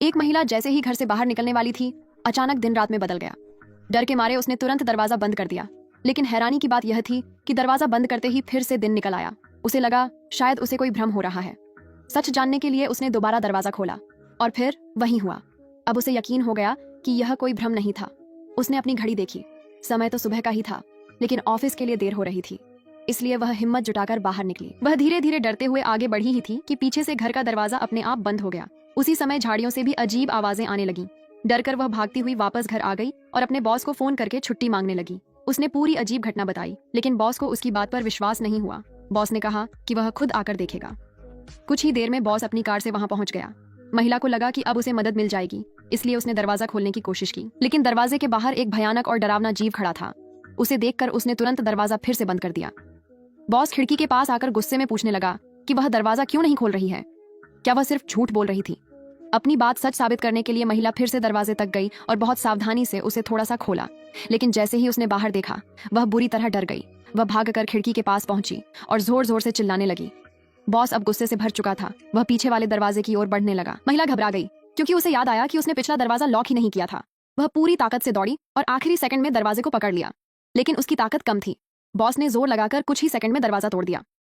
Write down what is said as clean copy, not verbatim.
एक महिला जैसे ही घर से बाहर निकलने वाली थी, अचानक दिन रात में बदल गया। डर के मारे उसने तुरंत दरवाजा बंद कर दिया। लेकिन हैरानी की बात यह थी कि दरवाजा बंद करते ही फिर से दिन निकल आया। उसे लगा शायद उसे कोई भ्रम हो रहा है। सच जानने के लिए उसने दोबारा दरवाजा खोला और फिर वही हुआ। अब उसे यकीन हो गया कि यह कोई भ्रम नहीं था। उसने अपनी घड़ी देखी। समय तो सुबह का ही था, लेकिन ऑफिस के लिए देर हो रही थी, इसलिए वह हिम्मत जुटाकर बाहर निकली। वह धीरे धीरे डरते हुए आगे बढ़ी ही थी कि पीछे से घर का दरवाजा अपने आप बंद हो गया। उसी समय झाड़ियों से भी अजीब आवाजें आने लगीं। डरकर वह भागती हुई वापस घर आ गई और अपने बॉस को फोन करके छुट्टी मांगने लगी। उसने पूरी अजीब घटना बताई, लेकिन बॉस को उसकी बात पर विश्वास नहीं हुआ। बॉस ने कहा कि वह खुद आकर देखेगा। कुछ ही देर में बॉस अपनी कार से वहां पहुंच गया। महिला को लगा कि अब उसे मदद मिल जाएगी, इसलिए उसने दरवाजा खोलने की कोशिश की, लेकिन दरवाजे के बाहर एक भयानक और डरावना जीव खड़ा था। उसे देखकर उसने तुरंत दरवाजा फिर से बंद कर दिया। बॉस खिड़की के पास आकर गुस्से में पूछने लगा कि वह दरवाजा क्यों नहीं खोल रही है। क्या वह सिर्फ झूठ बोल रही थी? अपनी बात सच साबित करने के लिए महिला फिर से दरवाजे तक गई और बहुत सावधानी से उसे थोड़ा सा खोला। लेकिन जैसे ही उसने बाहर देखा, वह बुरी तरह डर गई। वह भागकर खिड़की के पास पहुंची और जोर जोर से चिल्लाने लगी। बॉस अब गुस्से से भर चुका था। वह पीछे वाले दरवाजे की ओर बढ़ने लगा। महिला घबरा गई, क्योंकि उसे याद आया कि उसने पिछला दरवाजा लॉक ही नहीं किया था। वह पूरी ताकत से दौड़ी और आखिरी सेकंड में दरवाजे को पकड़ लिया, लेकिन उसकी ताकत कम थी। बॉस ने जोर लगाकर कुछ ही सेकंड में दरवाजा तोड़ दिया।